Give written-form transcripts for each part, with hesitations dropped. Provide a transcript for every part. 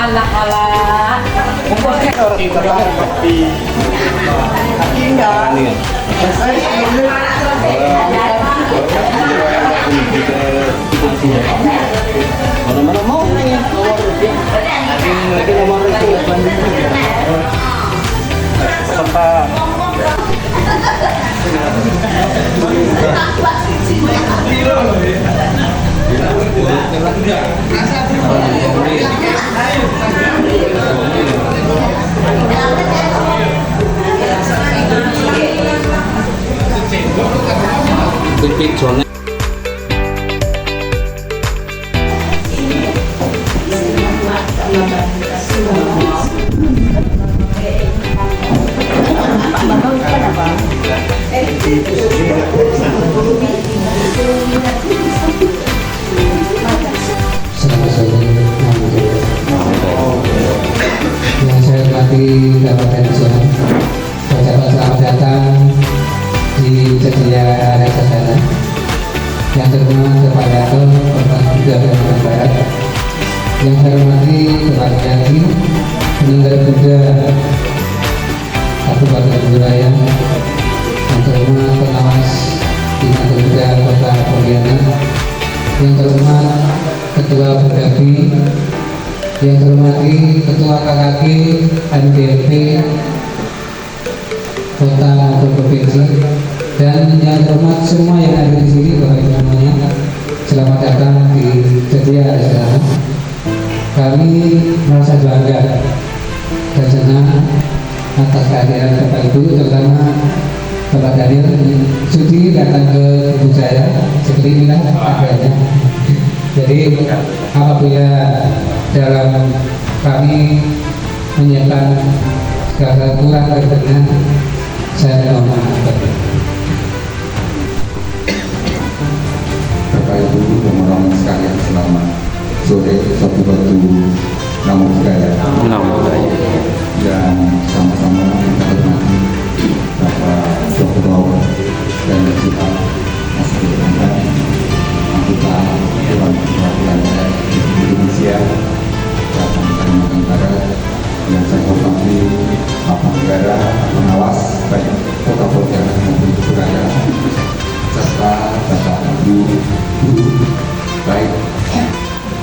Alah. Mana-mana mau nih. Lagi nomor itu peserta. Big zone. Yang saya hormati Bapak dan Ibu, ucapan selamat datang di Cedia area Sasana. Yang terhormat kepada Korban Buddha Barat. Yang saya hormati kepada Yaki, penyelenggara Buddha Kabupaten Budaya. Yang terhormat pengawas Dinas Buddha Kota Pontianak. Yang terhormat Ketua Berdapi, yang terhormati Ketua KKG NDP Kota maupun Provinsi, dan yang terhormat semua yang ada di sini, Bapak Ibu semuanya, selamat datang di Cedia Area. Kami merasa bangga dan senang atas kehadiran Bapak Ibu, terutama Bapak Daniel sudi datang ke ibu saya seperti inilah adanya. Jadi apabila dalam kami menyiapkan segala kurang berkenan, saya mohon maaf. Bapak Ibu teman-teman sekalian, selamat sore. Satu batu Namo Buddhaya. Dan sama-sama kita hormati Bapak Dr. dan kita masih berada anggota Dewan Perwakilan Rakyat Indonesia Selatan Kalimantan Barat. Yang saya hormati Bapak Negara Pengawas baik Kota Pontianak maupun Budaya, serta Bapak Ibu guru baik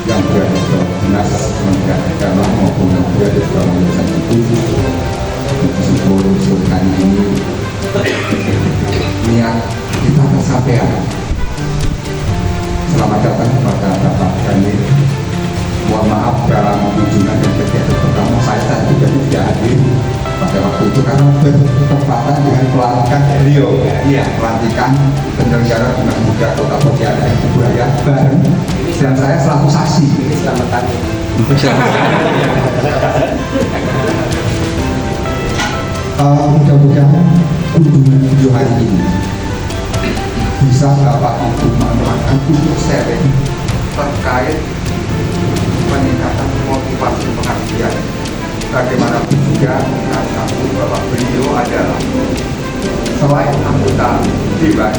yang berada di bawah Dinas Kementerian Agama maupun yang berada di bawah Yayasan itu. Meskipun sore hari ini niat kita tersampaikan. Selamat datang kepada Bapak Daniel. Mohon maaf dalam kunjungan dan kegiatan pertama saya tadi tidak hadir pada waktu itu karena bertepatan dengan pelantikan beliau. Iya, pelantikan penyelenggara Dinas Muda Kota Pontianak dan Budaya bareng, dan saya selaku saksi. Selamat Mudah-mudahan kunjungan video hari ini bisa Bapak Ibu manfaatkan untuk sharing terkait peningkatan motivasi pengabdian. Bagaimanapun juga kita tahu bahwa beliau adalah selain anggota Dewan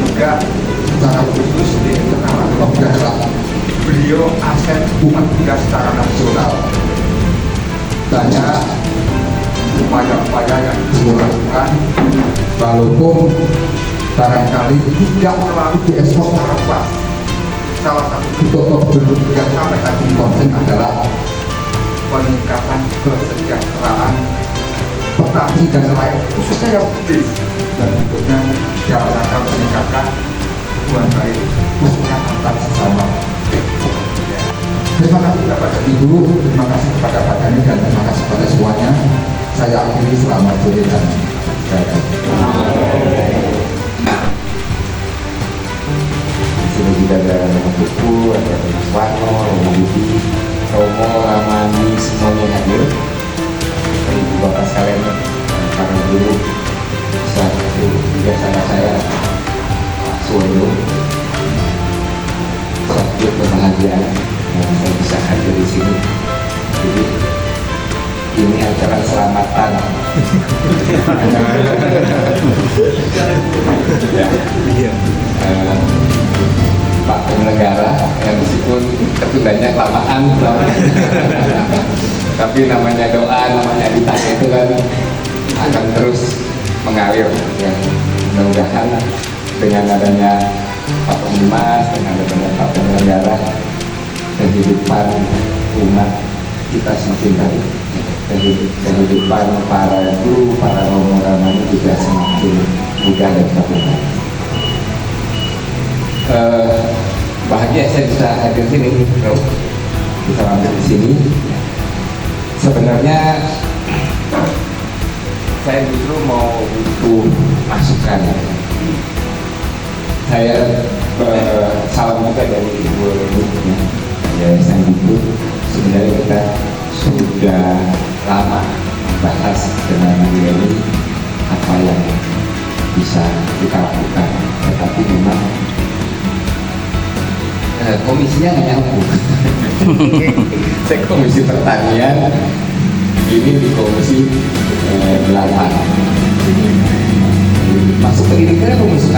juga secara khusus di internal organisasi beliau aset umat Buddha secara nasional. Banyak upaya-upaya yang dilakukan walaupun barangkali tidak terlalu diekspor secara luas. Salah satu bentuk yang sampai tadi konsen adalah peningkatan kesejahteraan petani dan nelayan khususnya yang Buddhis, dan bentuknya dalam rangka meningkatkan hubungan baik khususnya antar sesama. Terima kasih kepada Ibu, terima kasih kepada Pak Dani, dan terima kasih kepada semuanya. Saya akhiri, selamat sore dan jaya. Di sini juga ada Romo Buku, ada Mas Warno, Romo Budi, Romo, Ramani, semuanya hadir. Ibu bapak sekalian, para guru, satu juga saudara saya, Pak Suwondo, satu kebahagiaan yang saya bisa hadir di sini. Jadi ini acara selamatan. Pak penyelenggara, ya meskipun tertundanya kelamaan, tapi namanya doa, namanya ditanya itu kan akan terus mengalir. Ya. Mudah-mudahan dengan adanya Pak Pengurus, dengan adanya Pak penyelenggara, kehidupan umat kita semakin baik. Kehidupan para guru, para romo ramani juga semakin mudah dan semakin baik. Bahagia saya bisa hadir sini, bro. Bisa hadir di sini. Sebenarnya saya justru mau butuh masukan. Saya salam juga dari ibu yayasan itu. Sebenarnya kita sudah lama membahas dengan ini apa yang bisa kita lakukan, tetapi memang komisinya nggak nyambung. Saya komisi pertanian, ini di komisi 8. Masuk ke ini kan komisi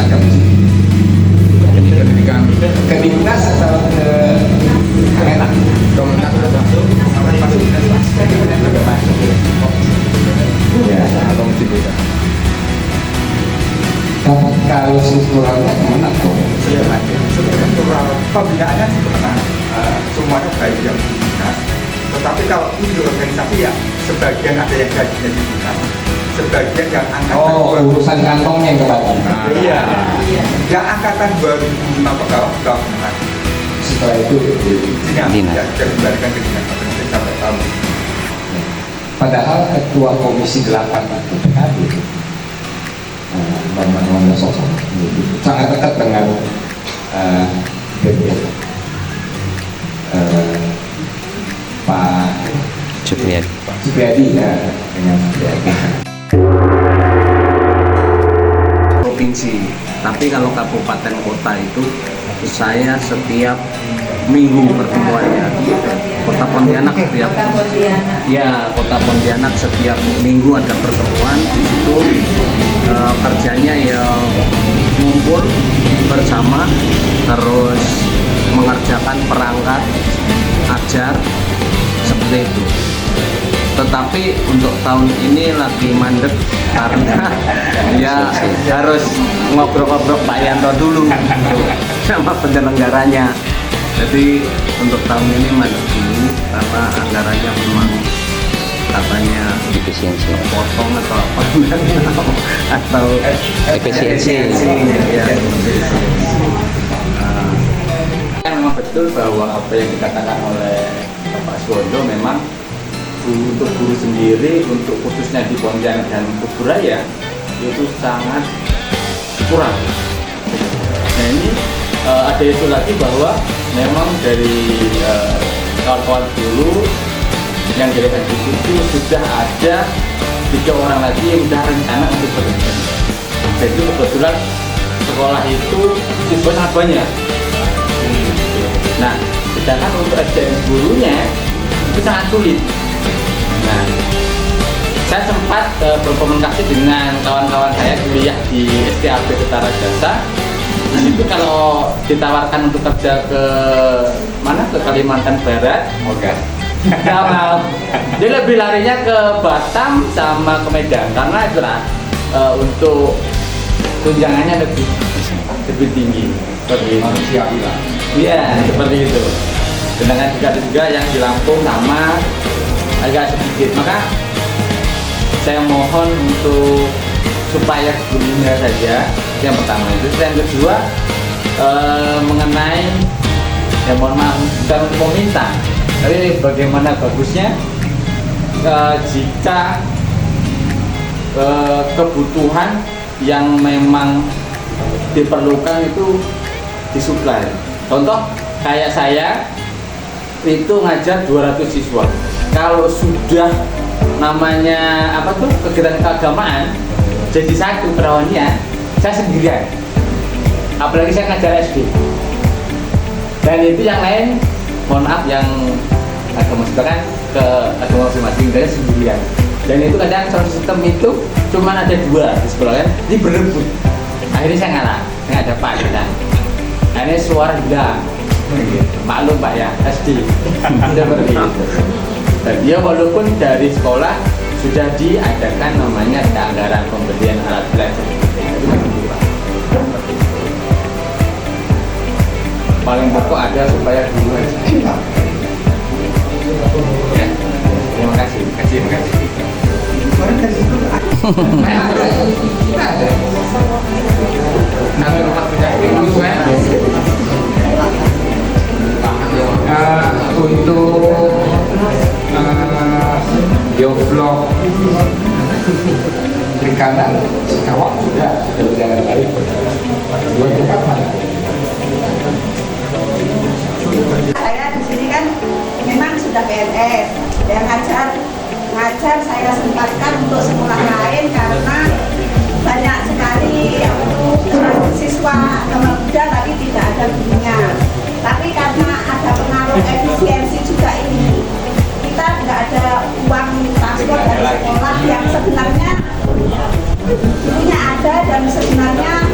ke Dinas atau ke Kemenak? Kemenak sudah masuk, ya, komisi beda. Kalau strukturalnya kemana kok? Struktural pembinaannya sebenarnya semuanya baik yang di dinas, tetapi kalau ini organisasi ya sebagian ada yang gajinya di dinas, sebagian yang angkatan urusan kantongnya yang kebagi. Iya. Yang angkatan 2005 pegawai benar. Setelah itu dinas ya dikembalikan ke dinas masing-masing sampai tahun. Padahal ketua komisi 8 itu PKB Bambang Wondososo sangat dekat dengan Pak Supriyadi ya, dengan Supriyadi. Provinsi. Tapi kalau kabupaten kota itu saya setiap minggu pertemuannya. Kota Pontianak setiap Kota Pontianak setiap minggu ada pertemuan. Di situ kerjanya ya ngumpul bersama, terus mengerjakan perangkat ajar seperti itu. Tetapi untuk tahun ini lagi mandek karena ya harus ngobrol-ngobrol Pak Yanto dulu sama penyelenggaranya. Jadi untuk tahun ini mandek dulu karena anggarannya memang katanya efisiensi potong atau apa atau efisiensi ya. Memang betul bahwa apa yang dikatakan oleh Bapak Suwondo memang untuk guru sendiri, untuk khususnya di Pontianak dan Kuburaya itu sangat kurang. Nah ini ada itu lagi bahwa memang dari kawan-kawan dulu yang dari itu sudah ada 3 orang lagi yang sudah rencana untuk berhenti. Jadi kebetulan sekolah itu siswa sangat banyak. Nah, sedangkan untuk SDM gurunya itu sangat sulit. Nah, saya sempat berkomunikasi dengan kawan-kawan saya kuliah di STAB Setara Jasa. Nah, itu kalau ditawarkan untuk kerja ke mana, ke Kalimantan Barat, Oke. Dia lebih larinya ke Batam sama ke Medan karena itu untuk tunjangannya lebih tinggi. Seperti Manusiawi lah. iya, seperti itu. Sedangkan juga yang di Lampung sama agak sedikit. Maka saya mohon untuk supaya gurunya saja yang pertama itu. Yang kedua mengenai ya mohon maaf bukan meminta, tapi bagaimana bagusnya jika kebutuhan yang memang diperlukan itu disuplai. Contoh kayak saya itu ngajar 200 siswa. Kalau sudah namanya apa tuh kegiatan keagamaan jadi satu perawannya saya sendirian. Apalagi saya ngajar SD. Dan itu yang lain mohon maaf yang agama kan ke agama masing-masing dan sendirian. Dan itu kadang sound system itu cuma ada 2 di sekolah kan, ini berebut. Akhirnya saya ngalah, saya ada Pak kita. Ini swarga. Maklum Pak ya, SD. Seperti itu. Dan dia walaupun dari sekolah sudah diadakan namanya anggaran pembelian alat belajar. Itu begitu Pak. Paling pokok ada supaya guru ya. Terima kasih. Untuk geoblok perikanan Cikawak sudah berjalan baik. Dua tempat mana? Saya di sini kan memang sudah PNS, dan ngajar saya sempatkan untuk sekolah lain karena banyak sekali siswa nomor muda tapi tidak ada gurunya. Tapi karena ada pengaruh efisiensi juga ini, kita nggak ada uang transport dari sekolah yang sebenarnya gurunya ada, dan sebenarnya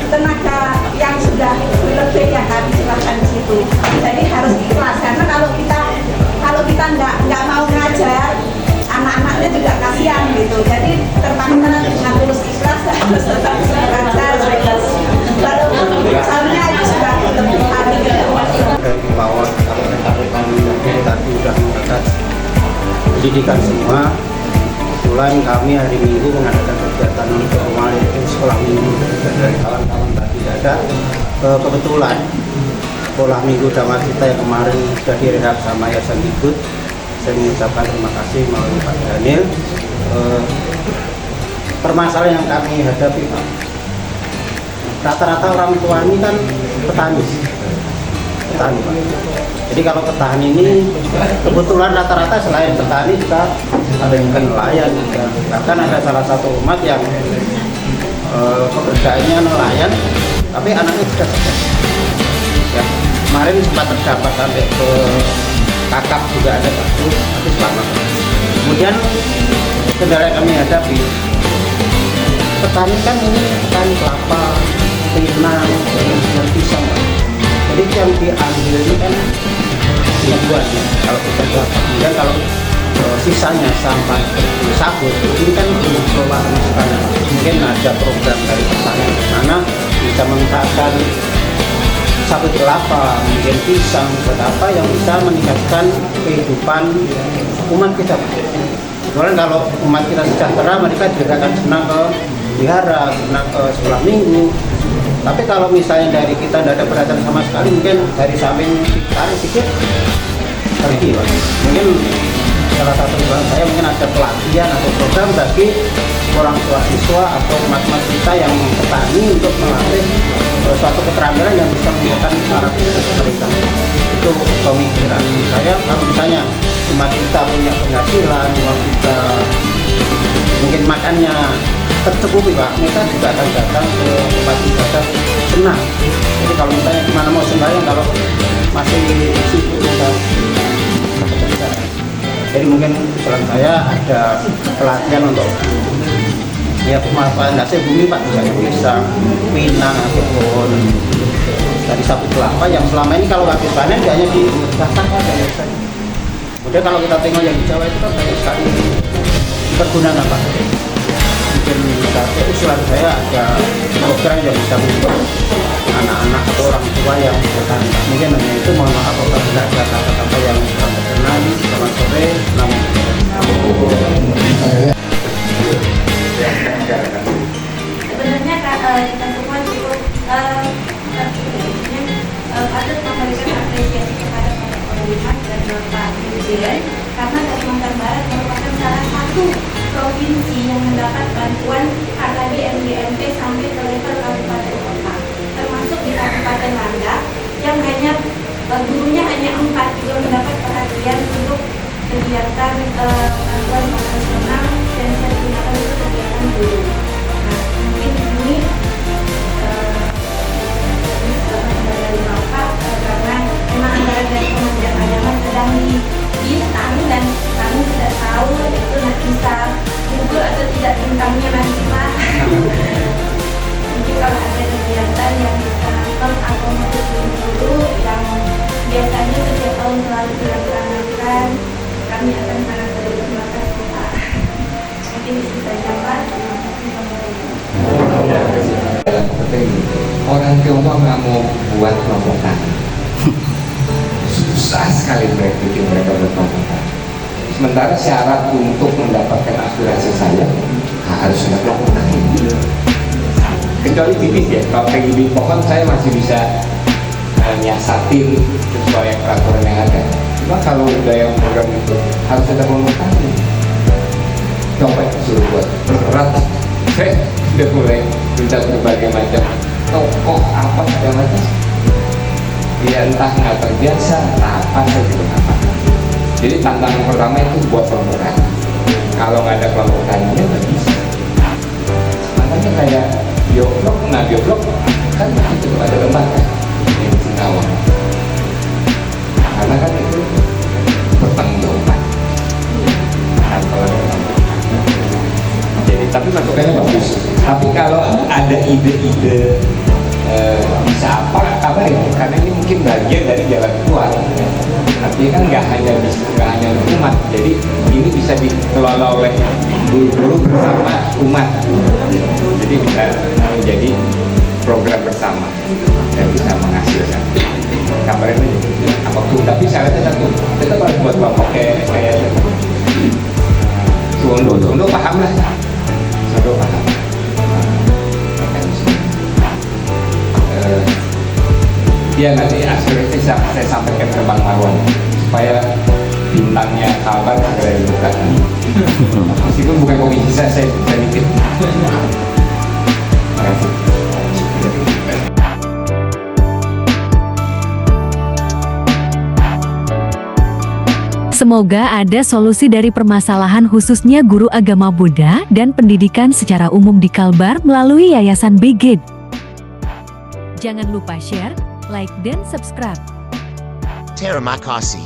tenaga yang sudah lebih yang kami curahkan di situ. Jadi harus ikhlas, karena kalau kita nggak mau ngajar, anak-anaknya juga kasihan gitu. Jadi terpaksa dengan tulus ikhlas harus tetap ngajar. Walaupun misalnya itu sudah lebih hari dari bawah tadi sudah mengangkat pendidikan semua. Kebetulan kami hari Minggu mengadakan kegiatan untuk itu sekolah minggu, dan dari kawan-kawan tadi ada kebetulan sekolah minggu Dhamma Cita yang kemarin sudah direhab sama Yayasan Ikut. Saya mengucapkan terima kasih melalui Pak Daniel. Permasalahan yang kami hadapi Pak, rata-rata orang tua ini kan petani Pak. Jadi kalau petani ini kebetulan rata-rata selain petani juga ada juga nelayan. Bahkan ada salah satu umat yang pekerjaannya nelayan, tapi anaknya sudah cerdas. Ya, kemarin sempat terdapat sampai ke kakap juga ada satu, tapi selamat. Kemudian kendala yang kami hadapi, petani kan ini petani kelapa, pinang, dan pisang. Jadi yang diambil ini kan buahnya kalau kita dapat. Kemudian kalau sisanya sampai sabut ini kan kelola sekarang. Mungkin ada program dari pertanian ke sana bisa meningkatkan sabut kelapa, mungkin pisang, apa yang bisa meningkatkan kehidupan umat kita. Kemudian kalau umat kita sejahtera, mereka juga akan senang ke wihara, senang ke sekolah minggu. Tapi kalau misalnya dari kita tidak ada perhatian sama sekali, mungkin dari samping tarik sedikit pergi Pak. Mungkin salah satu saya mungkin ada pelatihan atau program bagi orang tua siswa atau umat-umat kita yang petani untuk melatih suatu keterampilan yang bisa meningkatkan karakter mereka. Itu pemikiran saya. Kalau misalnya umat kita punya penghasilan, umat kita mungkin makannya tercukupi Pak, mereka juga akan datang ke tempat ibadah senang. Jadi kalau misalnya gimana mau sembahyang kalau masih sibuk kita. Jadi mungkin usulan saya ada pelatihan untuk ya pemanfaatan hasil bumi Pak, misalnya pisang, pinang ataupun dari sapi kelapa yang selama ini kalau habis panen hanya di pasar saja. Kemudian kalau kita tengok yang di Jawa itu kan banyak sekali dipergunakan Pak. Mungkin usulan saya ada program yang bisa membuat anak-anak atau orang tua yang bertani. Mungkin hanya itu, mohon maaf kalau tidak ada kata-kata yang berkenan. Selamat sore, namun sebenarnya kita semua cukup patut memberikan apresiasi kepada Bapak Panglima dan Bapak Presiden, karena Kalimantan Barat merupakan salah satu provinsi yang mendapat bantuan KKD MDMP sampai ke level kabupaten kota, termasuk di Kabupaten Langga yang hanya gurunya hanya 4 juga mendapat perhatian untuk kegiatan bantuan operasional dan bisa digunakan untuk kegiatan guru. Nah, mungkin ini dari Bapak karena memang anggaran dari Kementerian Agama sedang ditanggung dan kami tidak tahu itu nanti bisa gugur atau tidak tentangnya nanti Pak. Mungkin kalau ada kegiatan yang bisa mengakomodir sekali mereka bikin mereka berkomentar. Sementara syarat untuk mendapatkan aspirasi saya harus ada kelompok tani. Kecuali tipis ya, kalau kayak gini pohon saya masih bisa nyiasatin sesuai peraturan yang ada. Cuma kalau udah yang program itu harus ada kelompok tani. Coba suruh buat berat, saya udah mulai minta berbagai macam tokoh apa segala macam. Ya entah nggak terbiasa, entah apa saya juga nggak paham. Jadi tantangan pertama itu buat kelompok tani. Kalau nggak ada kelompok taninya nggak bisa. Makanya kayak bioblok, bioblok kan itu ada tempat kan yang Singkawang. Karena kan itu bertanggung-jawaban. Nah, kalau ada kelompok tani. Jadi tapi masukannya bagus. Tapi kalau ada ide-ide bisa apa kabarin, karena ini mungkin bagian dari jalan keluar. Tapi kan nggak hanya umat, jadi ini bisa dikelola oleh guru-guru bersama umat. Jadi bisa menjadi program bersama dan bisa menghasilkan. Kabarin aja apapun, tapi syaratnya satu, kita harus buat kelompok kayak Suwondo paham lah, Suwondo paham. Ya nanti aspirasi saya sampaikan ke Bang Marwan supaya bintangnya kabar segera dibuka. Meskipun bukan komisi saya nitip. Terima kasih. Semoga ada solusi dari permasalahan khususnya guru agama Buddha dan pendidikan secara umum di Kalbar melalui Yayasan Bigit. Jangan lupa share, like, dan subscribe. Terima kasih.